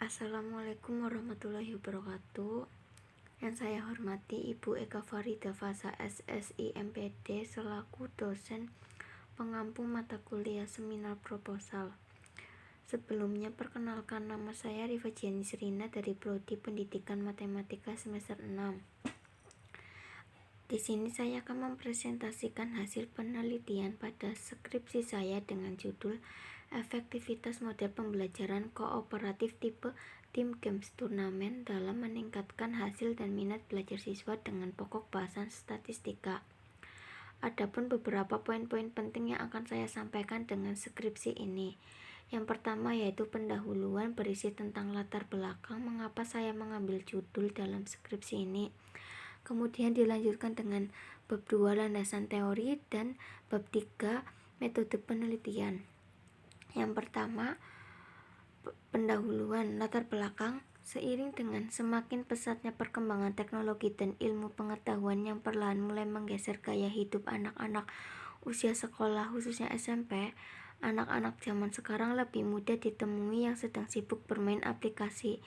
Assalamualaikum warahmatullahi wabarakatuh. Yang saya hormati Ibu Eka Farida Fasa SSI MPD selaku dosen pengampu mata kuliah seminar proposal. Sebelumnya perkenalkan, nama saya Rifa Janisrina dari Prodi Pendidikan Matematika semester 6. Di sini saya akan mempresentasikan hasil penelitian pada skripsi saya dengan judul Efektivitas Model Pembelajaran Kooperatif Tipe Tim Games Turnamen dalam meningkatkan hasil dan minat belajar siswa dengan pokok bahasan statistika. Adapun beberapa poin-poin penting yang akan saya sampaikan dengan skripsi ini. Yang pertama yaitu pendahuluan berisi tentang latar belakang mengapa saya mengambil judul dalam skripsi ini. Kemudian dilanjutkan dengan bab 2 landasan teori dan bab 3 metode penelitian. Yang pertama, pendahuluan latar belakang. Seiring dengan semakin pesatnya perkembangan teknologi dan ilmu pengetahuan yang perlahan mulai menggeser gaya hidup anak-anak usia sekolah khususnya SMP, anak-anak zaman sekarang lebih mudah ditemui yang sedang sibuk bermain aplikasi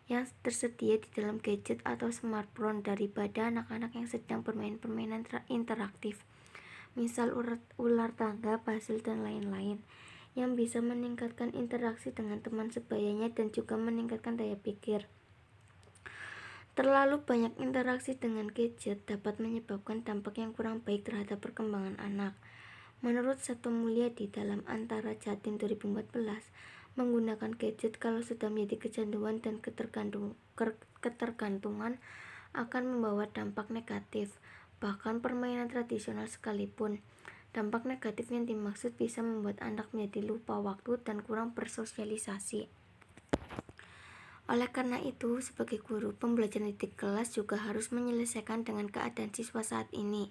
yang tersedia di dalam gadget atau smartphone daripada anak-anak yang sedang bermain permainan interaktif, misal ular tangga, puzzle, dan lain-lain, yang bisa meningkatkan interaksi dengan teman sebayanya dan juga meningkatkan daya pikir. Terlalu banyak interaksi dengan gadget dapat menyebabkan dampak yang kurang baik terhadap perkembangan anak. Menurut Seto Mulyadi dalam Antara Jatim 2014, menggunakan gadget kalau sudah menjadi kecanduan dan ketergantungan akan membawa dampak negatif, bahkan permainan tradisional sekalipun. Dampak negatif yang dimaksud bisa membuat anak menjadi lupa waktu dan kurang bersosialisasi. Oleh karena itu, sebagai guru, pembelajaran di kelas juga harus menyelesaikan dengan keadaan siswa saat ini.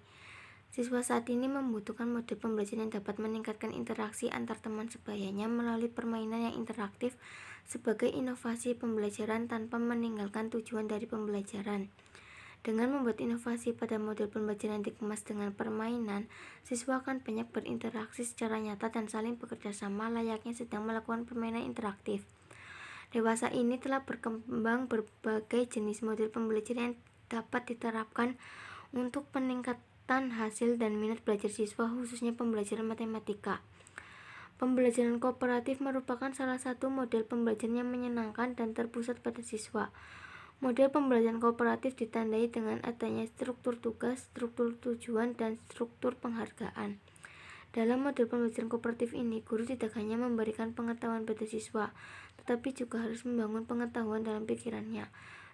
Siswa saat ini membutuhkan model pembelajaran yang dapat meningkatkan interaksi antar teman sebayanya melalui permainan yang interaktif sebagai inovasi pembelajaran tanpa meninggalkan tujuan dari pembelajaran. Dengan membuat inovasi pada model pembelajaran dikemas dengan permainan, siswa akan banyak berinteraksi secara nyata dan saling bekerja sama layaknya sedang melakukan permainan interaktif. Dewasa ini telah berkembang berbagai jenis model pembelajaran yang dapat diterapkan untuk peningkatan hasil dan minat belajar siswa khususnya pembelajaran matematika. Pembelajaran kooperatif merupakan salah satu model pembelajaran yang menyenangkan dan terpusat pada siswa. Model pembelajaran kooperatif ditandai dengan adanya struktur tugas, struktur tujuan, dan struktur penghargaan. Dalam model pembelajaran kooperatif ini, guru tidak hanya memberikan pengetahuan pada siswa, tetapi juga harus membangun pengetahuan dalam pikirannya.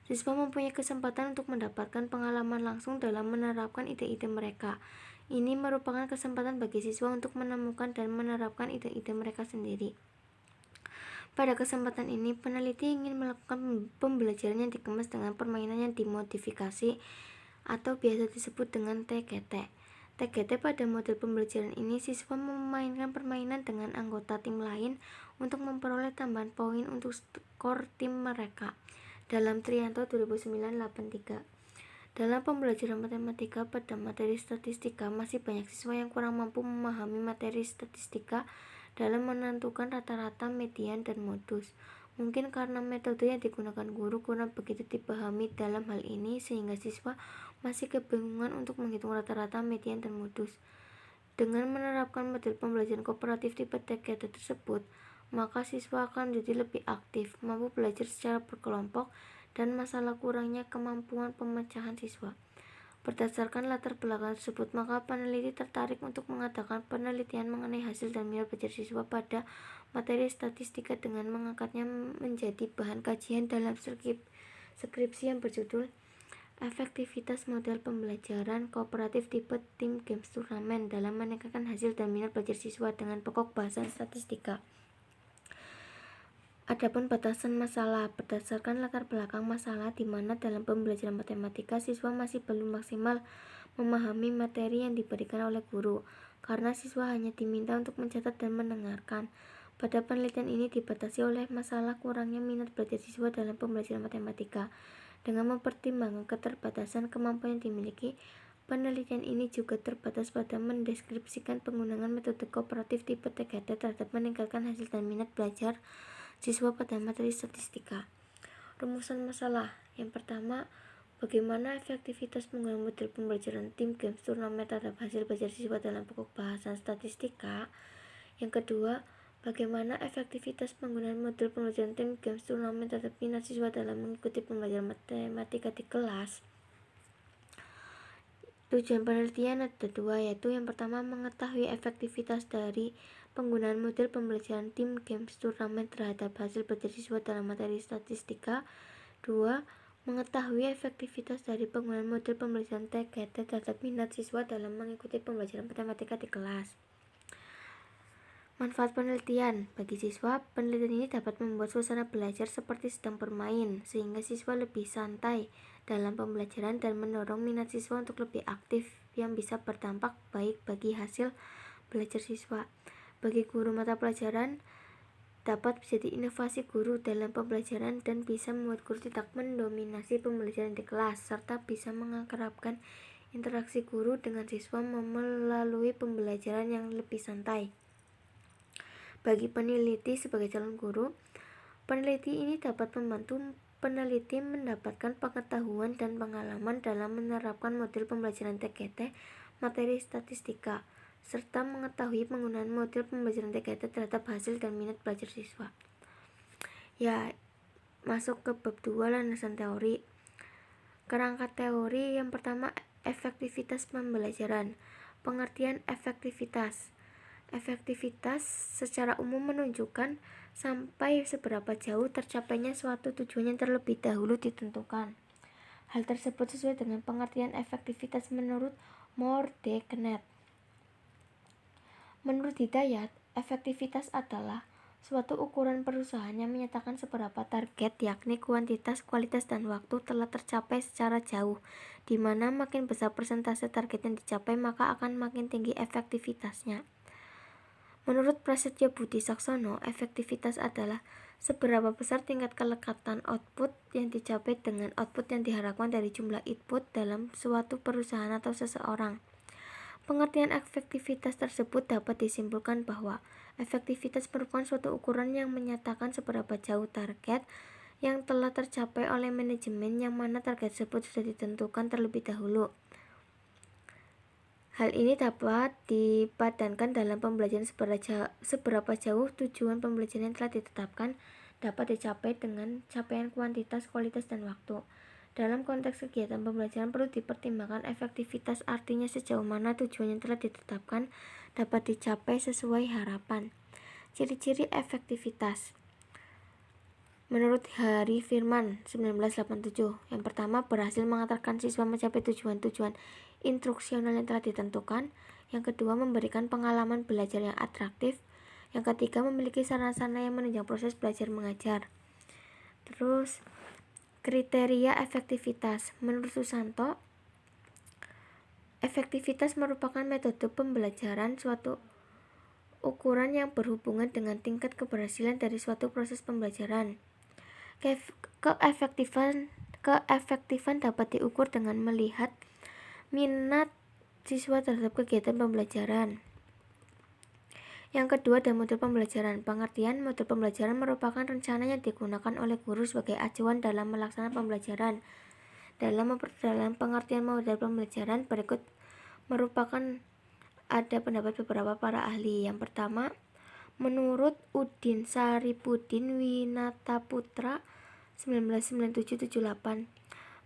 Siswa mempunyai kesempatan untuk mendapatkan pengalaman langsung dalam menerapkan ide-ide mereka. Ini merupakan kesempatan bagi siswa untuk menemukan dan menerapkan ide-ide mereka sendiri. Pada kesempatan ini, peneliti ingin melakukan pembelajaran yang dikemas dengan permainan yang dimodifikasi atau biasa disebut dengan TGT. TGT pada model pembelajaran ini, siswa memainkan permainan dengan anggota tim lain untuk memperoleh tambahan poin untuk skor tim mereka. Dalam Trianto 2009-83. Dalam pembelajaran matematika pada materi statistika, masih banyak siswa yang kurang mampu memahami materi statistika dalam menentukan rata-rata, median, dan modus. Mungkin karena metode yang digunakan guru kurang begitu dipahami dalam hal ini sehingga siswa masih kebingungan untuk menghitung rata-rata, median, dan modus. Dengan menerapkan model pembelajaran kooperatif tipe TGT tersebut, maka siswa akan menjadi lebih aktif, mampu belajar secara berkelompok, dan masalah kurangnya kemampuan pemecahan siswa. Berdasarkan latar belakang tersebut, maka peneliti tertarik untuk mengadakan penelitian mengenai hasil dan minat belajar siswa pada materi statistika dengan mengangkatnya menjadi bahan kajian dalam skripsi yang berjudul Efektivitas Model Pembelajaran Kooperatif Tipe Tim Games Turnamen dalam meningkatkan hasil dan minat belajar siswa dengan pokok bahasan statistika. Adapun batasan masalah, berdasarkan latar belakang masalah di mana dalam pembelajaran matematika siswa masih belum maksimal memahami materi yang diberikan oleh guru, karena siswa hanya diminta untuk mencatat dan mendengarkan. Pada penelitian ini dibatasi oleh masalah kurangnya minat belajar siswa dalam pembelajaran matematika. Dengan mempertimbangkan keterbatasan kemampuan yang dimiliki, penelitian ini juga terbatas pada mendeskripsikan penggunaan metode kooperatif tipe TGT terhadap meningkatkan hasil dan minat belajar siswa pada materi statistika. Rumusan masalah. Yang pertama, bagaimana efektivitas penggunaan model pembelajaran tim games turnamen terhadap hasil belajar siswa dalam pokok bahasan statistika. Yang kedua, bagaimana efektivitas penggunaan model pembelajaran tim games turnamen terhadap minat siswa dalam mengikuti pembelajaran matematika di kelas. Tujuan penelitian ada dua, yaitu yang pertama mengetahui efektivitas dari penggunaan model pembelajaran tim games turnamen terhadap hasil belajar siswa dalam materi statistika. Dua, mengetahui efektivitas dari penggunaan model pembelajaran TKT terhadap minat siswa dalam mengikuti pembelajaran matematika di kelas. Manfaat penelitian. Bagi siswa, penelitian ini dapat membuat suasana belajar seperti sedang bermain, sehingga siswa lebih santai dalam pembelajaran dan mendorong minat siswa untuk lebih aktif, yang bisa berdampak baik bagi hasil belajar siswa. Bagi guru mata pelajaran, dapat menjadi inovasi guru dalam pembelajaran dan bisa membuat guru tidak mendominasi pembelajaran di kelas, serta bisa mengakrabkan interaksi guru dengan siswa melalui pembelajaran yang lebih santai. Bagi peneliti sebagai calon guru, peneliti ini dapat membantu peneliti mendapatkan pengetahuan dan pengalaman dalam menerapkan model pembelajaran TKT materi statistika, serta mengetahui penggunaan model pembelajaran TKT terhadap hasil dan minat belajar siswa. Ya, masuk ke bab 2 landasan teori. Kerangka teori yang pertama, efektivitas pembelajaran. Pengertian efektivitas. Efektivitas secara umum menunjukkan sampai seberapa jauh tercapainya suatu tujuan yang terlebih dahulu ditentukan. Hal tersebut sesuai dengan pengertian efektivitas menurut Mordeknet. Menurut Hidayat, efektivitas adalah suatu ukuran perusahaan yang menyatakan seberapa target, yakni kuantitas, kualitas, dan waktu telah tercapai secara jauh, di mana makin besar persentase target yang dicapai maka akan makin tinggi efektivitasnya. Menurut Prasetyo Budi Saksono, efektivitas adalah seberapa besar tingkat kelekatan output yang dicapai dengan output yang diharapkan dari jumlah input dalam suatu perusahaan atau seseorang. Pengertian efektivitas tersebut dapat disimpulkan bahwa efektivitas merupakan suatu ukuran yang menyatakan seberapa jauh target yang telah tercapai oleh manajemen yang mana target tersebut sudah ditentukan terlebih dahulu. Hal ini dapat dipadankan dalam pembelajaran seberapa jauh tujuan pembelajaran yang telah ditetapkan dapat dicapai dengan capaian kuantitas, kualitas, dan waktu. Dalam konteks kegiatan pembelajaran perlu dipertimbangkan efektivitas, artinya sejauh mana tujuan yang telah ditetapkan dapat dicapai sesuai harapan. Ciri-ciri efektivitas. Menurut Hari Firman 1987, yang pertama berhasil mengantarkan siswa mencapai tujuan-tujuan instruksional yang telah ditentukan. Yang kedua, memberikan pengalaman belajar yang atraktif. Yang ketiga, memiliki sarana-sarana yang menunjang proses belajar mengajar. Terus, kriteria efektivitas. Menurut Susanto, efektivitas merupakan metode pembelajaran suatu ukuran yang berhubungan dengan tingkat keberhasilan dari suatu proses pembelajaran. Keefektifan dapat diukur dengan melihat minat siswa terhadap kegiatan pembelajaran. Yang kedua adalah model pembelajaran. Pengertian model pembelajaran merupakan rencana yang digunakan oleh guru sebagai acuan dalam melaksanakan pembelajaran. Dalam pengertian model pembelajaran berikut merupakan ada pendapat beberapa para ahli. Yang pertama, menurut Udin Saripudin Winataputra 1997-78,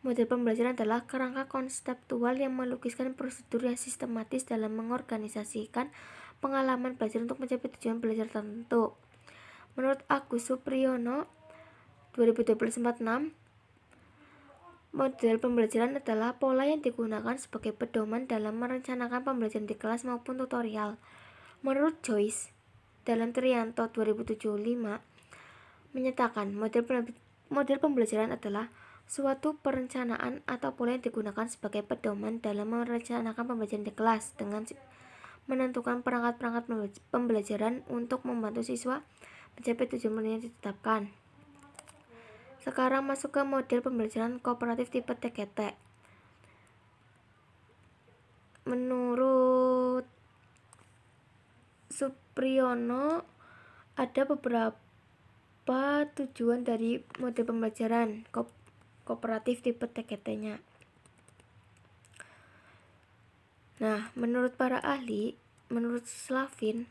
model pembelajaran adalah kerangka konseptual yang melukiskan prosedur yang sistematis dalam mengorganisasikan pengalaman belajar untuk mencapai tujuan belajar tertentu. Menurut Agus Supriyono 2024-6, model pembelajaran adalah pola yang digunakan sebagai pedoman dalam merencanakan pembelajaran di kelas maupun tutorial. Menurut Joyce dalam Trianto 2075 menyatakan model pembelajaran adalah suatu perencanaan atau pola yang digunakan sebagai pedoman dalam merencanakan pembelajaran di kelas dengan menentukan perangkat-perangkat pembelajaran untuk membantu siswa mencapai tujuan yang ditetapkan. Sekarang masuk ke model pembelajaran kooperatif tipe TKT. Menurut Supriyono ada beberapa Apa tujuan dari model pembelajaran kooperatif tipe TKT-nya? Nah, menurut para ahli, menurut Slavin,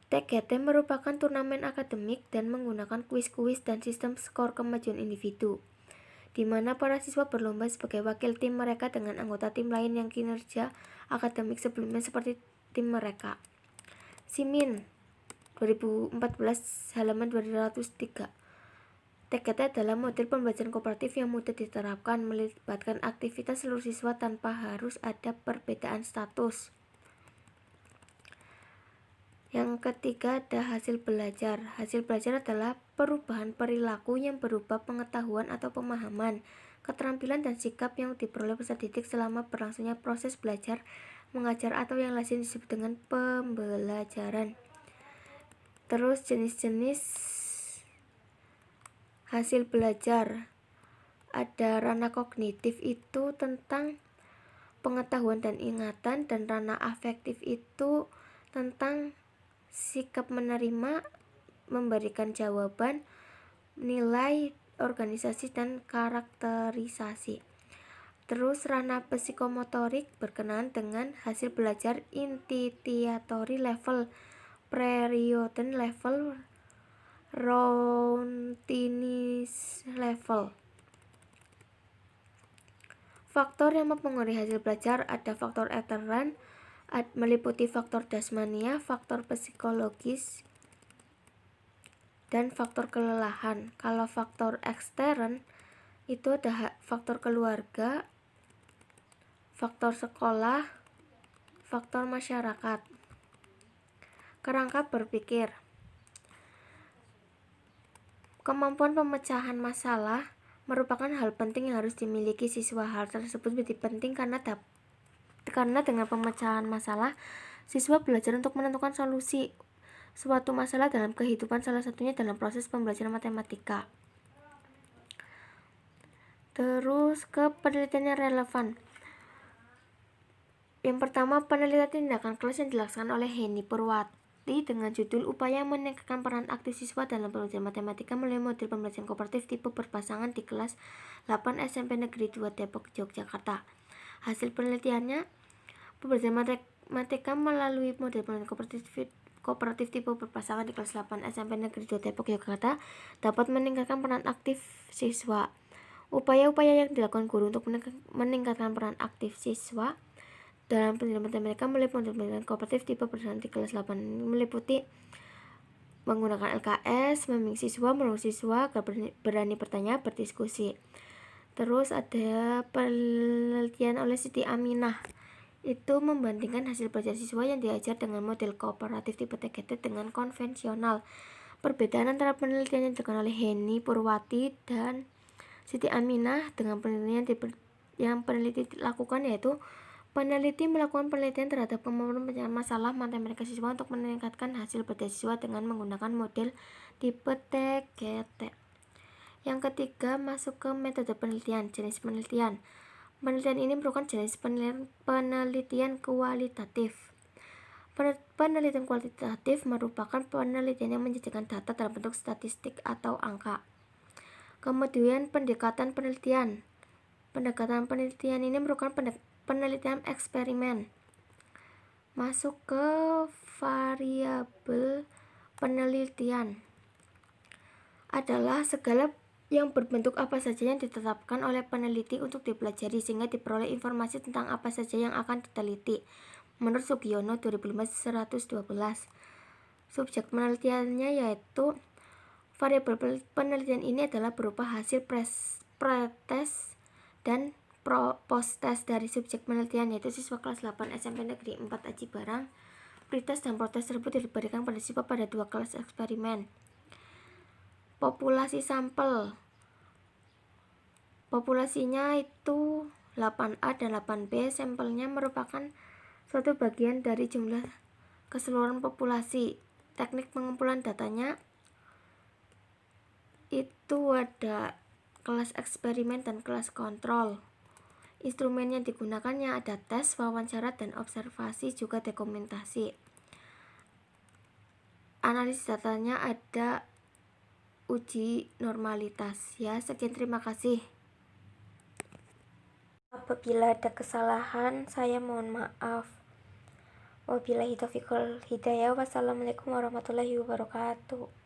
TKT merupakan turnamen akademik dan menggunakan kuis-kuis dan sistem skor kemajuan individu, di mana para siswa berlomba sebagai wakil tim mereka dengan anggota tim lain yang kinerja akademik sebelumnya seperti tim mereka. Simin 2014 halaman 203. TKT adalah model pembelajaran kooperatif yang mudah diterapkan, melibatkan aktivitas seluruh siswa tanpa harus ada perbedaan status. Yang ketiga ada hasil belajar. Hasil belajar adalah perubahan perilaku yang berupa pengetahuan atau pemahaman, keterampilan dan sikap yang diperoleh peserta didik selama berlangsungnya proses belajar, mengajar atau yang lazim disebut dengan pembelajaran. Terus jenis-jenis hasil belajar. Ada ranah kognitif itu tentang pengetahuan dan ingatan, dan ranah afektif itu tentang sikap menerima, memberikan jawaban, nilai, organisasi, dan karakterisasi. Terus ranah psikomotorik berkenaan dengan hasil belajar initiatory level, periodic level, routinized level. Faktor yang mempengaruhi hasil belajar ada faktor ekstern, meliputi faktor dasmania, faktor psikologis, dan faktor kelelahan. Kalau faktor ekstern itu ada faktor keluarga, faktor sekolah, faktor masyarakat. Kerangka berpikir. Kemampuan pemecahan masalah merupakan hal penting yang harus dimiliki siswa. Hal tersebut menjadi penting karena dengan pemecahan masalah, siswa belajar untuk menentukan solusi suatu masalah dalam kehidupan, salah satunya dalam proses pembelajaran matematika. Terus ke penelitian yang relevan. Yang pertama, penelitian tindakan kelas yang dilaksanakan oleh Henny Purwati dengan judul Upaya Meningkatkan Peran Aktif Siswa dalam Pembelajaran Matematika melalui Model Pembelajaran Kooperatif Tipe Berpasangan di kelas 8 SMP Negeri 2 Depok, Yogyakarta. Hasil penelitiannya, pembelajaran matematika melalui model pembelajaran kooperatif tipe berpasangan di kelas 8 SMP Negeri 2 Depok, Yogyakarta dapat meningkatkan peran aktif siswa. Upaya-upaya yang dilakukan guru untuk meningkatkan peran aktif siswa dalam pendidikan matematika melalui model pembelajaran kooperatif tipe berpasangan di kelas 8 meliputi menggunakan LKS, membimbing siswa, mendorong siswa agar berani bertanya, berdiskusi. Terus ada penelitian oleh Siti Aminah, itu membandingkan hasil belajar siswa yang diajar dengan model kooperatif tipe TKT dengan konvensional. Perbedaan antara penelitian yang dilakukan oleh Henny Purwati dan Siti Aminah dengan penelitian yang peneliti lakukan, yaitu peneliti melakukan penelitian terhadap kemampuan pencarian masalah matematika siswa untuk meningkatkan hasil belajar siswa dengan menggunakan model tipe TKT. Yang ketiga, masuk ke metode penelitian. Jenis penelitian. Penelitian ini merupakan jenis penelitian kualitatif. Penelitian kualitatif merupakan penelitian yang menjadikan data dalam bentuk statistik atau angka. Kemudian pendekatan penelitian. Pendekatan penelitian ini merupakan penelitian eksperimen. Masuk ke variabel penelitian. Adalah segala yang berbentuk apa saja yang ditetapkan oleh peneliti untuk dipelajari sehingga diperoleh informasi tentang apa saja yang akan diteliti. Menurut Sugiono 2015-112, subjek penelitiannya yaitu variabel penelitian ini adalah berupa hasil pretest dan post-test dari subjek penelitian, yaitu siswa kelas 8 SMP Negeri 4 Aji Barang. Pretest dan post-test tersebut diberikan pada siswa pada 2 kelas eksperimen. Populasi sampel. Populasinya itu 8A dan 8B. Sampelnya merupakan suatu bagian dari jumlah keseluruhan populasi. Teknik pengumpulan datanya itu ada kelas eksperimen dan kelas kontrol. Instrumen yang digunakannya ada tes, wawancara, dan observasi, juga dokumentasi. Analisis datanya ada uji normalitas. Ya, sekian, terima kasih. Apabila ada kesalahan, saya mohon maaf. Wabillahi taufiq wal hidayah. Wassalamualaikum warahmatullahi wabarakatuh.